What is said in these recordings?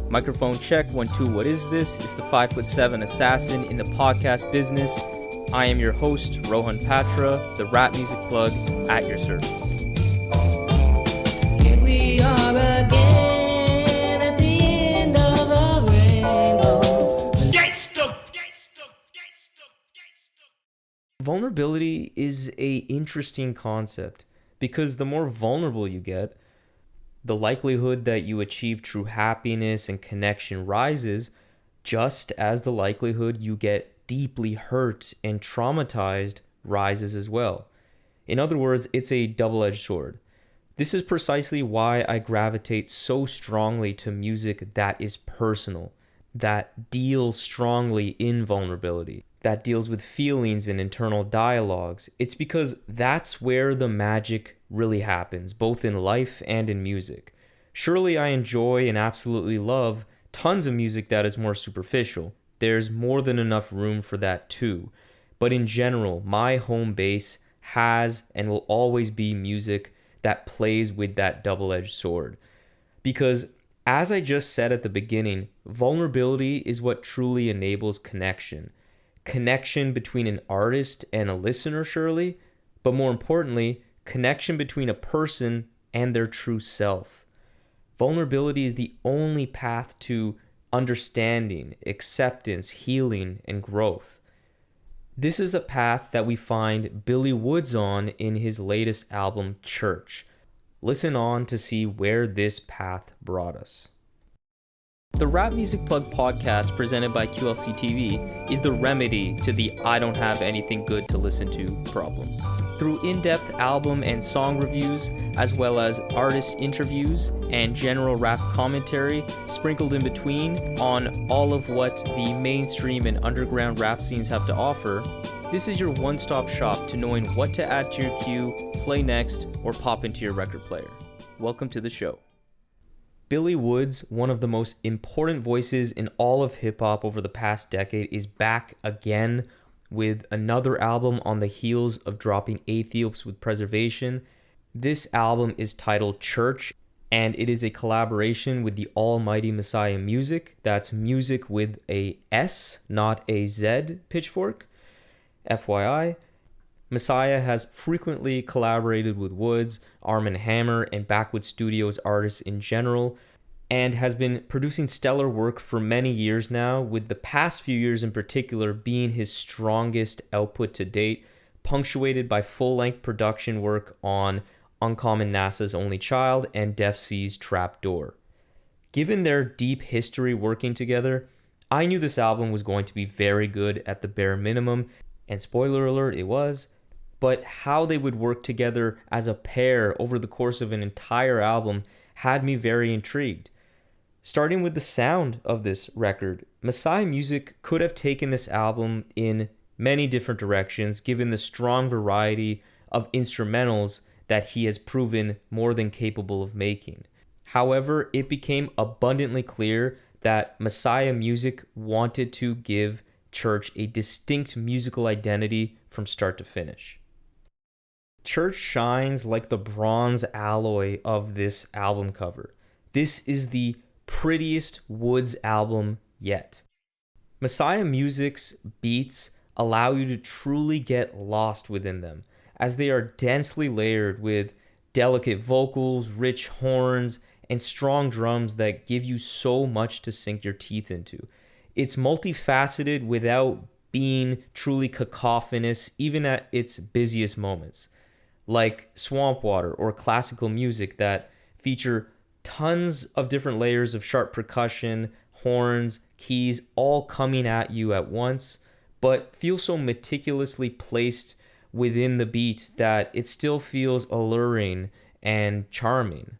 Microphone check, 1, 2, what is this? It's the 5'7" assassin in the podcast business. I am your host, Rohan Patra, the rap music plug at your service. Here we are again at the end of a rainbow. Vulnerability is an interesting concept because the more vulnerable you get, the likelihood that you achieve true happiness and connection rises, just as the likelihood you get deeply hurt and traumatized rises as well. In other words, it's a double-edged sword. This is precisely why I gravitate so strongly to music that is personal, that deals strongly in vulnerability, that deals with feelings and internal dialogues. It's because that's where the magic really happens, both in life and in music. Surely I enjoy and absolutely love tons of music that is more superficial. There's more than enough room for that too. But in general, my home base has and will always be music that plays with that double-edged sword. Because as I just said at the beginning, vulnerability is what truly enables connection. Connection between an artist and a listener, surely, but more importantly, connection between a person and their true self. Vulnerability is the only path to understanding, acceptance, healing, and growth. This is a path that we find Billy Woods on in his latest album, Church. Listen on to see where this path brought us. The Rap Music Plug podcast presented by QLC TV is the remedy to the I don't have anything good to listen to problem. Through in-depth album and song reviews, as well as artist interviews and general rap commentary sprinkled in between on all of what the mainstream and underground rap scenes have to offer, this is your one-stop shop to knowing what to add to your queue, play next, or pop into your record player. Welcome to the show. Billy Woods, one of the most important voices in all of hip-hop over the past decade, is back again with another album on the heels of dropping Aethiops with Preservation. This album is titled Church, and it is a collaboration with the almighty Messiah Musik. That's music with a S, not a Z pitchfork. FYI. Messiah has frequently collaborated with Woods, Arm & Hammer, and Backwood Studios artists in general, and has been producing stellar work for many years now, with the past few years in particular being his strongest output to date, punctuated by full-length production work on Uncommon NASA's Only Child and Def C's Trapdoor. Given their deep history working together, I knew this album was going to be very good at the bare minimum, and spoiler alert, it was. But how they would work together as a pair over the course of an entire album had me very intrigued. Starting with the sound of this record, Messiah Musik could have taken this album in many different directions given the strong variety of instrumentals that he has proven more than capable of making. However, it became abundantly clear that Messiah Musik wanted to give Church a distinct musical identity from start to finish. Church shines like the bronze alloy of this album cover. This is the prettiest Woods album yet. Messiah Musik's beats allow you to truly get lost within them, as they are densely layered with delicate vocals, rich horns, and strong drums that give you so much to sink your teeth into. It's multifaceted without being truly cacophonous, even at its busiest moments, like Swamp Water or classical music that feature tons of different layers of sharp percussion, horns, keys, all coming at you at once, but feel so meticulously placed within the beat that it still feels alluring and charming.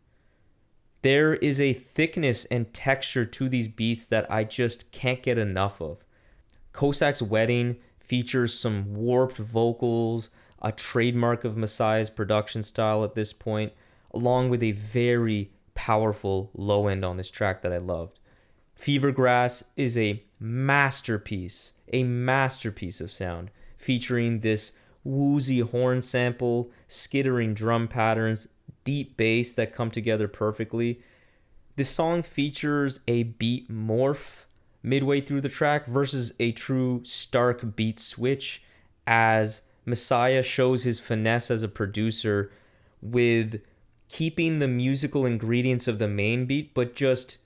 There is a thickness and texture to these beats that I just can't get enough of. Cossack's Wedding features some warped vocals, a trademark of Messiah's production style at this point, along with a very powerful low end on this track that I loved. Fevergrass is a masterpiece of sound, featuring this woozy horn sample, skittering drum patterns, deep bass that come together perfectly. This song features a beat morph midway through the track versus a true stark beat switch, as Messiah shows his finesse as a producer with keeping the musical ingredients of the main beat, but just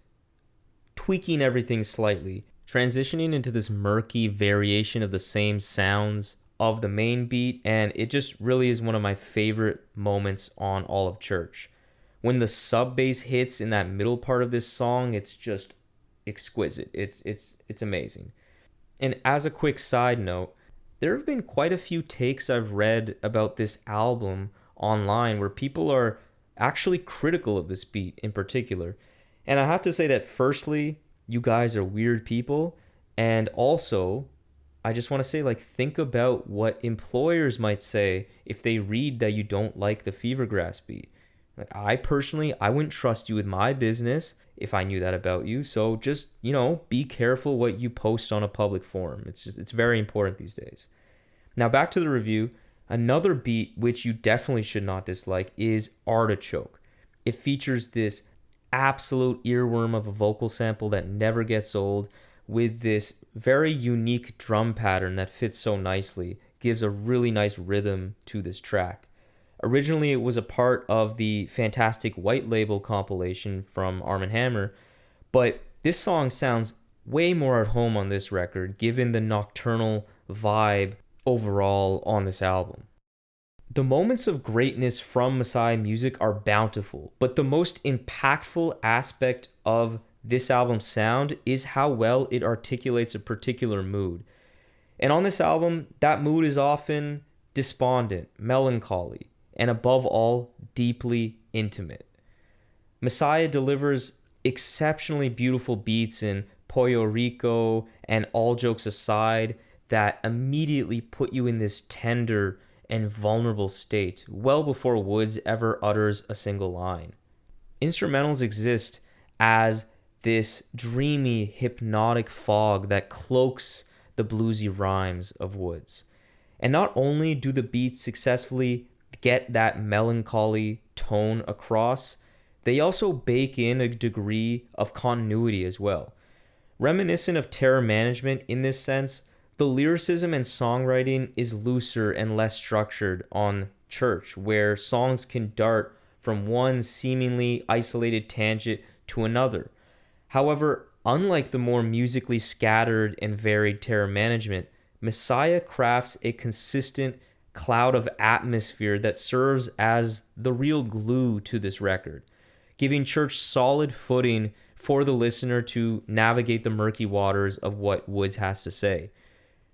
tweaking everything slightly, transitioning into this murky variation of the same sounds of the main beat, and it just really is one of my favorite moments on all of church. When the sub bass hits in that middle part of this song, it's just exquisite. It's amazing. And as a quick side note, there have been quite a few takes I've read about this album online where people are actually critical of this beat in particular. And I have to say that firstly, you guys are weird people, and also I just want to say, like, think about what employers might say if they read that you don't like the Fever Grass beat. Like, I personally, I wouldn't trust you with my business if I knew that about you. So just, be careful what you post on a public forum. It's very important these days. Now back to the review. Another beat which you definitely should not dislike is Artichoke. It features this absolute earworm of a vocal sample that never gets old, with this very unique drum pattern that fits so nicely, gives a really nice rhythm to this track. Originally, it was a part of the Fantastic White Label compilation from Arm & Hammer, but this song sounds way more at home on this record, given the nocturnal vibe overall on this album. The moments of greatness from Messiah Musik are bountiful, but the most impactful aspect of this album's sound is how well it articulates a particular mood. And on this album, that mood is often despondent, melancholy, and above all, deeply intimate. Messiah delivers exceptionally beautiful beats in Puerto Rico and All Jokes Aside that immediately put you in this tender and vulnerable state well before Woods ever utters a single line. Instrumentals exist as this dreamy, hypnotic fog that cloaks the bluesy rhymes of Woods. And not only do the beats successfully get that melancholy tone across, they also bake in a degree of continuity as well. Reminiscent of Terror Management in this sense, the lyricism and songwriting is looser and less structured on Church, where songs can dart from one seemingly isolated tangent to another. However, unlike the more musically scattered and varied Terror Management, Messiah crafts a consistent cloud of atmosphere that serves as the real glue to this record, giving Church solid footing for the listener to navigate the murky waters of what Woods has to say.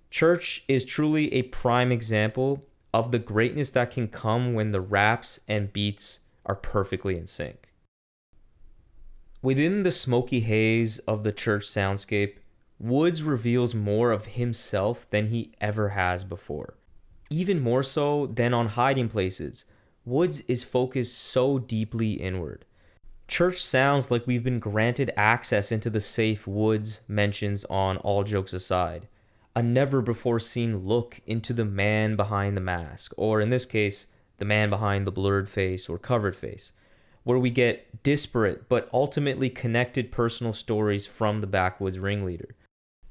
Church is truly a prime example of the greatness that can come when the raps and beats are perfectly in sync. Within the smoky haze of the Church soundscape, Woods reveals more of himself than he ever has before. Even more so than on Hiding Places, Woods is focused so deeply inward. Church sounds like we've been granted access into the safe Woods mentions on All Jokes Aside, a never-before-seen look into the man behind the mask, or in this case, the man behind the blurred face or covered face, where we get disparate but ultimately connected personal stories from the backwoods ringleader.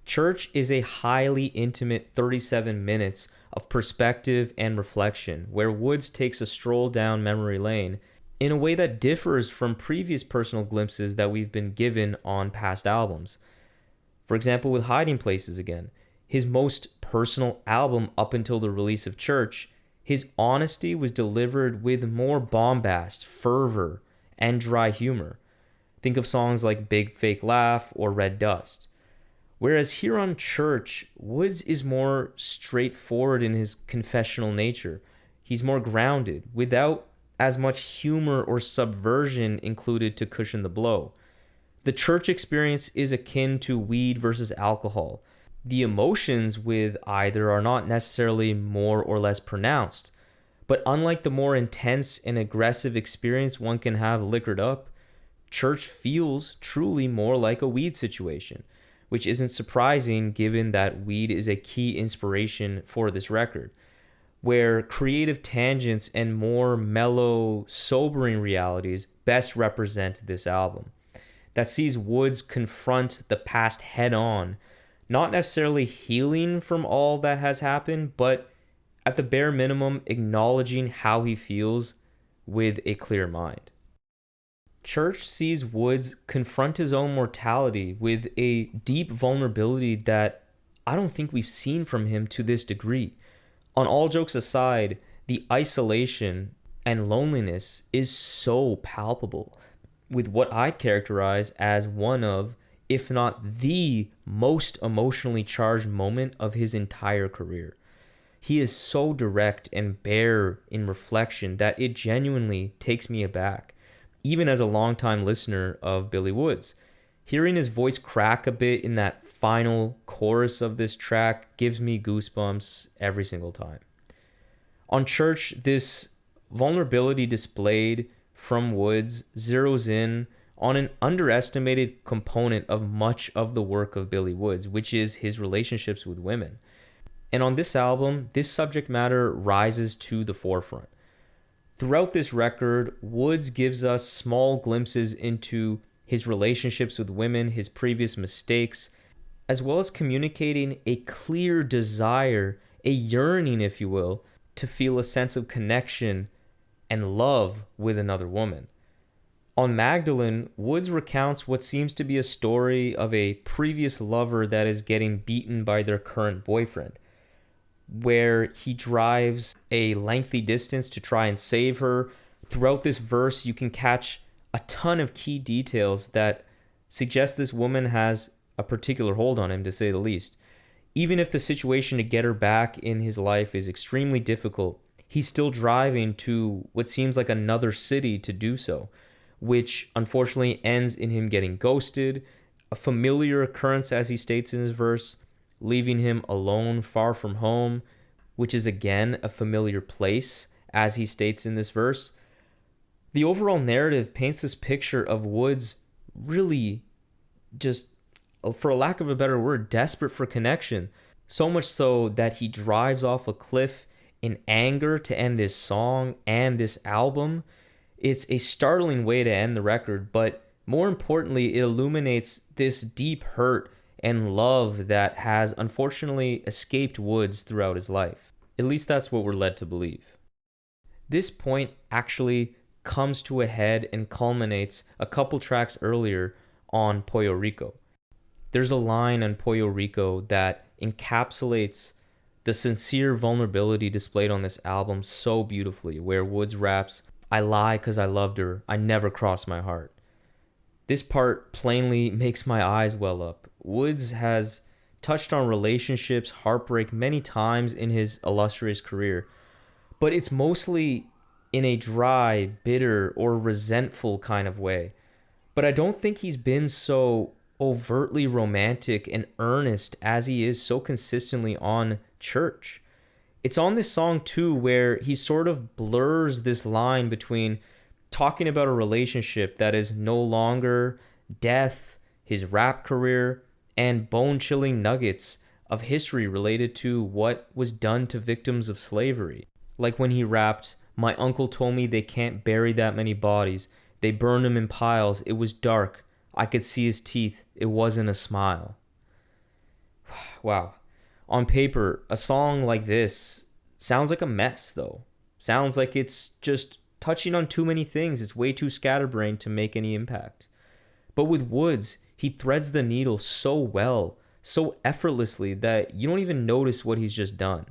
Church is a highly intimate 37 minutes of perspective and reflection, where Woods takes a stroll down memory lane in a way that differs from previous personal glimpses that we've been given on past albums. For example, with Hiding Places again, his most personal album up until the release of Church, his honesty was delivered with more bombast, fervor, and dry humor. Think of songs like Big Fake Laugh or Red Dust. Whereas here on Church, Woods is more straightforward in his confessional nature. He's more grounded, without as much humor or subversion included to cushion the blow. The Church experience is akin to weed versus alcohol. The emotions with either are not necessarily more or less pronounced, but unlike the more intense and aggressive experience one can have liquored up, Church feels truly more like a weed situation, which isn't surprising given that weed is a key inspiration for this record, where creative tangents and more mellow, sobering realities best represent this album. that sees Woods confront the past head on, not necessarily healing from all that has happened, but at the bare minimum, acknowledging how he feels with a clear mind. Church sees Woods confront his own mortality with a deep vulnerability that I don't think we've seen from him to this degree. On all jokes aside, the isolation and loneliness is so palpable, with what I'd characterize as one of, if not the most emotionally charged moment of his entire career. He is so direct and bare in reflection that it genuinely takes me aback, even as a longtime listener of Billy Woods. Hearing his voice crack a bit in that final chorus of this track gives me goosebumps every single time. On Church, this vulnerability displayed from Woods zeroes in on an underestimated component of much of the work of Billy Woods, which is his relationships with women. And on this album, this subject matter rises to the forefront. Throughout this record, Woods gives us small glimpses into his relationships with women, his previous mistakes, as well as communicating a clear desire, a yearning, if you will, to feel a sense of connection and love with another woman. On Magdalene, Woods recounts what seems to be a story of a previous lover that is getting beaten by their current boyfriend, where he drives a lengthy distance to try and save her. Throughout this verse, you can catch a ton of key details that suggest this woman has a particular hold on him, to say the least. Even if the situation to get her back in his life is extremely difficult, he's still driving to what seems like another city to do so, which unfortunately ends in him getting ghosted, a familiar occurrence as he states in his verse, leaving him alone far from home, which is again a familiar place as he states in this verse. The overall narrative paints this picture of Woods really just, for a lack of a better word, desperate for connection. So much so that he drives off a cliff in anger to end this song and this album. It's a startling way to end the record, but more importantly, it illuminates this deep hurt and love that has unfortunately escaped Woods throughout his life. At least that's what we're led to believe. This point actually comes to a head and culminates a couple tracks earlier on Puerto Rico. There's a line on Puerto Rico that encapsulates the sincere vulnerability displayed on this album so beautifully, where Woods raps, "I lie 'cause I loved her, I never crossed my heart." This part plainly makes my eyes well up. Woods has touched on relationships, heartbreak many times in his illustrious career, but it's mostly in a dry, bitter, or resentful kind of way. But I don't think he's been so overtly romantic and earnest as he is so consistently on Church. It's on this song too where he sort of blurs this line between talking about a relationship that is no longer, death, his rap career, and bone-chilling nuggets of history related to what was done to victims of slavery. Like when he rapped, "My uncle told me they can't bury that many bodies. They burned them in piles. It was dark. I could see his teeth. It wasn't a smile." Wow. On paper, a song like this sounds like a mess, though. Sounds like it's just touching on too many things. It's way too scatterbrained to make any impact. But with Woods, he threads the needle so well, so effortlessly, that you don't even notice what he's just done.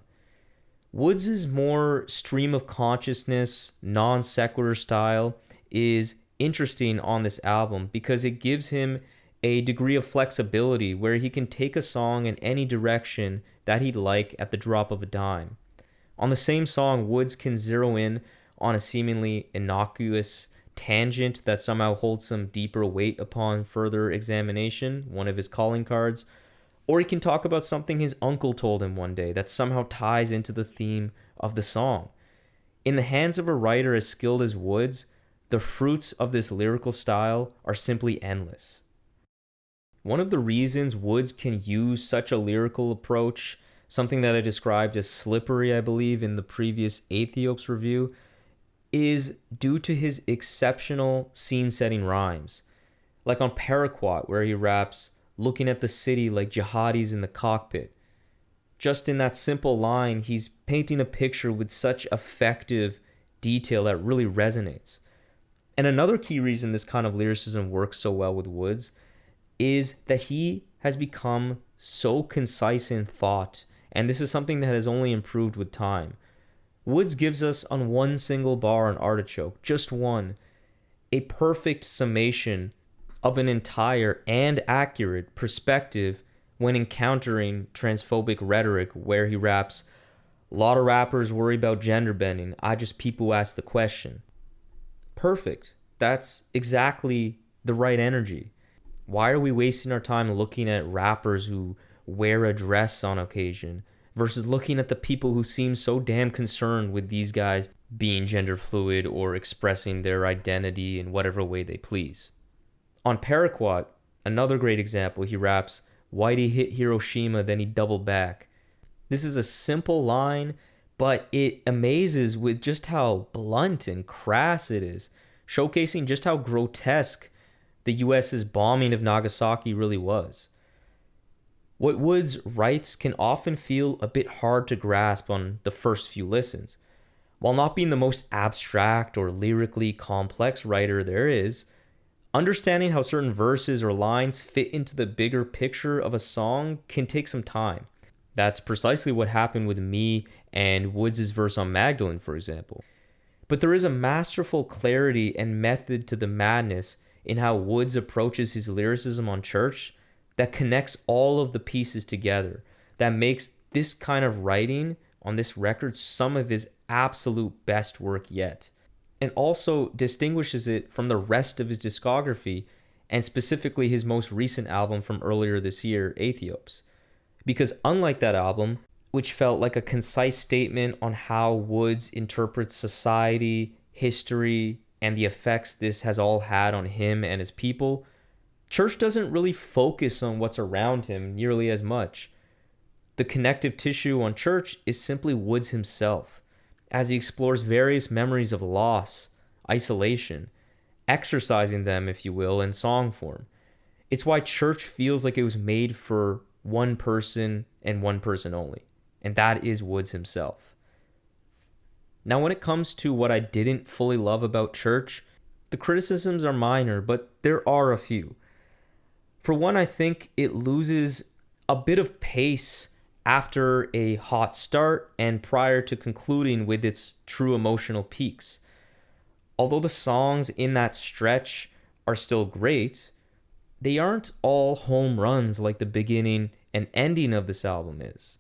Woods' more stream of consciousness, non sequitur style is interesting on this album because it gives him a degree of flexibility where he can take a song in any direction that he'd like at the drop of a dime. On the same song, Woods can zero in on a seemingly innocuous tangent that somehow holds some deeper weight upon further examination, one of his calling cards, or he can talk about something his uncle told him one day that somehow ties into the theme of the song. In the hands of a writer as skilled as Woods, the fruits of this lyrical style are simply endless. One of the reasons Woods can use such a lyrical approach, something that I described as slippery, I believe, in the previous Aethiopes review, is due to his exceptional scene-setting rhymes. Like on Paraquat, where he raps, looking at the city like jihadis in the cockpit. Just in that simple line, he's painting a picture with such effective detail that really resonates. And another key reason this kind of lyricism works so well with Woods is that he has become so concise in thought, and this is something that has only improved with time. Woods gives us on one single bar on Artichoke, just one, a perfect summation of an entire and accurate perspective when encountering transphobic rhetoric, where he raps, "A lot of rappers worry about gender bending. I just people ask the question." Perfect. That's exactly the right energy. Why are we wasting our time looking at rappers who wear a dress on occasion versus looking at the people who seem so damn concerned with these guys being gender fluid or expressing their identity in whatever way they please? On Paraquat, another great example, he raps, "Whitey hit Hiroshima, then he doubled back." This is a simple line, but it amazes with just how blunt and crass it is, showcasing just how grotesque the US's bombing of Nagasaki really was. What Woods writes can often feel a bit hard to grasp on the first few listens. While not being the most abstract or lyrically complex writer there is, understanding how certain verses or lines fit into the bigger picture of a song can take some time. That's precisely what happened with me and Woods' verse on Magdalene, for example. But there is a masterful clarity and method to the madness in how Woods approaches his lyricism on Church that connects all of the pieces together, that makes this kind of writing on this record some of his absolute best work yet, and also distinguishes it from the rest of his discography, and specifically his most recent album from earlier this year, Aethiopes. Because unlike that album, which felt like a concise statement on how Woods interprets society, history, and the effects this has all had on him and his people, Church doesn't really focus on what's around him nearly as much. The connective tissue on Church is simply Woods himself, as he explores various memories of loss, isolation, exercising them, if you will, in song form. It's why Church feels like it was made for one person and one person only, and that is Woods himself. Now, when it comes to what I didn't fully love about Church, the criticisms are minor, but there are a few. For one, I think it loses a bit of pace after a hot start and prior to concluding with its true emotional peaks. Although the songs in that stretch are still great, they aren't all home runs like the beginning and ending of this album is.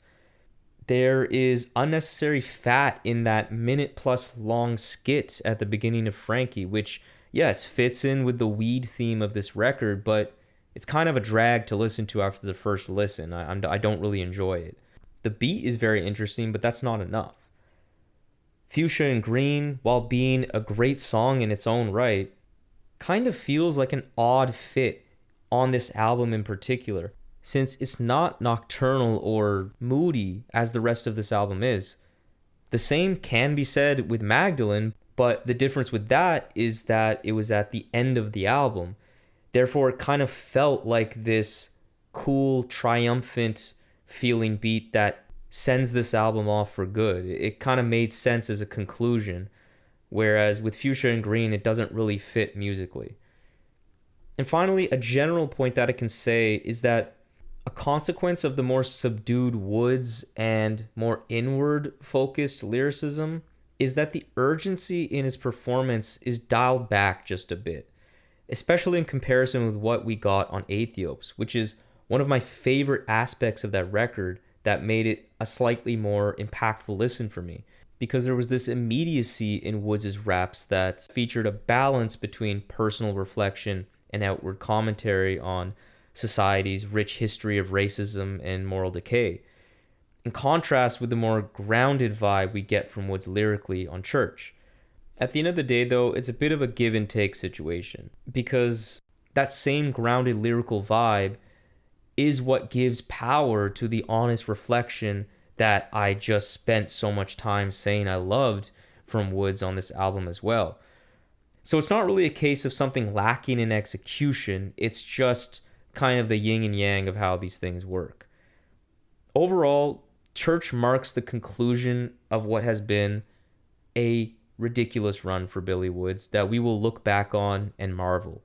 There is unnecessary fat in that minute plus long skit at the beginning of Frankie, which, yes, fits in with the weed theme of this record, but it's kind of a drag to listen to after the first listen. I don't really enjoy it. The beat is very interesting, but that's not enough. Fuchsia and Green, while being a great song in its own right, kind of feels like an odd fit on this album in particular, since it's not nocturnal or moody as the rest of this album is. The same can be said with Magdalene, but the difference with that is that it was at the end of the album. Therefore, it kind of felt like this cool, triumphant feeling beat that sends this album off for good. It kind of made sense as a conclusion, whereas with Fuchsia and Green, it doesn't really fit musically. And finally, a general point that I can say is that a consequence of the more subdued Woods and more inward focused lyricism is that the urgency in his performance is dialed back just a bit, especially in comparison with what we got on Aethiopes, which is one of my favorite aspects of that record that made it a slightly more impactful listen for me, because there was this immediacy in Woods' raps that featured a balance between personal reflection and outward commentary on society's rich history of racism and moral decay, in contrast with the more grounded vibe we get from Woods lyrically on Church. At the end of the day, though, it's a bit of a give and take situation, because that same grounded lyrical vibe is what gives power to the honest reflection that I just spent so much time saying I loved from Woods on this album as well. So it's not really a case of something lacking in execution. It's just kind of the yin and yang of how these things work. Overall, Church marks the conclusion of what has been a ridiculous run for Billy Woods that we will look back on and marvel.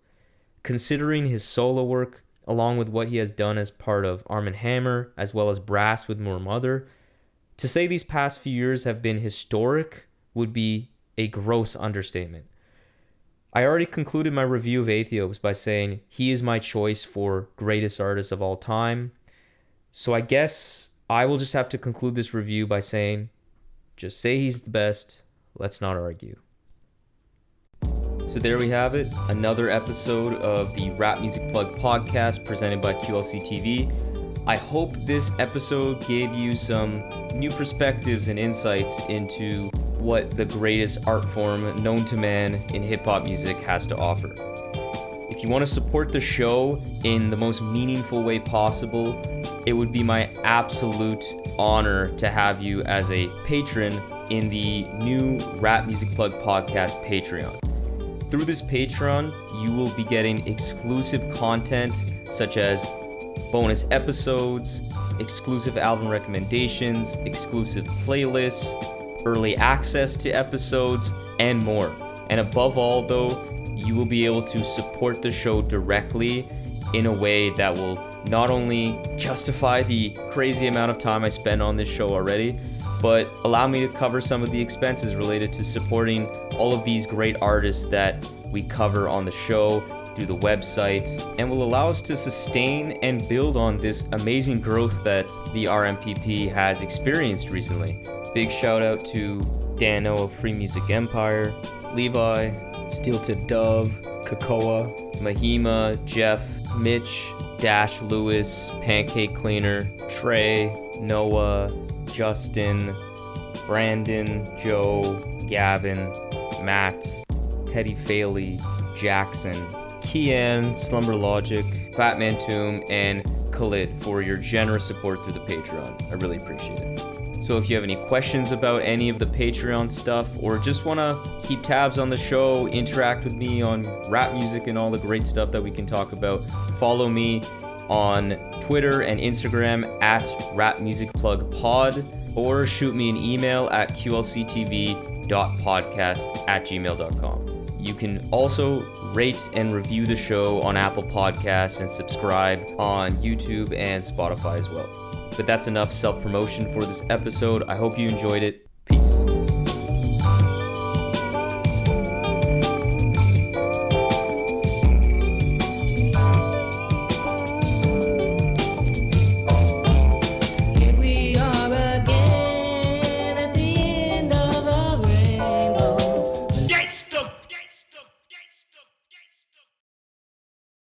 Considering his solo work, along with what he has done as part of Arm & Hammer, as well as Brass with More Mother, to say these past few years have been historic would be a gross understatement. I already concluded my review of Aethiopes by saying he is my choice for greatest artist of all time. So I guess I will just have to conclude this review by saying, just say he's the best. Let's not argue. So there we have it. Another episode of the Rap Music Plug podcast presented by QLC TV. I hope this episode gave you some new perspectives and insights into what the greatest art form known to man in hip-hop music has to offer. If you want to support the show in the most meaningful way possible, it would be my absolute honor to have you as a patron in the new Rap Music Plug podcast Patreon. Through this Patreon, you will be getting exclusive content such as bonus episodes, exclusive album recommendations, exclusive playlists, early access to episodes, and more. And above all, though, you will be able to support the show directly in a way that will not only justify the crazy amount of time I spend on this show already, but allow me to cover some of the expenses related to supporting all of these great artists that we cover on the show through the website, and will allow us to sustain and build on this amazing growth that the RMPP has experienced recently. Big shout out to Dano of Free Music Empire, Levi, Steel Tip Dove, Kakoa, Mahima, Jeff, Mitch, Dash Lewis, Pancake Cleaner, Trey, Noah, Justin, Brandon, Joe, Gavin, Matt, Teddy Faley, Jackson, Kian, Slumber Logic, Fatman Tomb, and Khalid for your generous support through the Patreon. I really appreciate it. So if you have any questions about any of the Patreon stuff, or just want to keep tabs on the show, interact with me on rap music and all the great stuff that we can talk about, follow me on Twitter and Instagram at rapmusicplugpod, or shoot me an email at qlctv.podcast@gmail.com. You can also rate and review the show on Apple Podcasts and subscribe on YouTube and Spotify as well. But that's enough self-promotion for this episode. I hope you enjoyed it.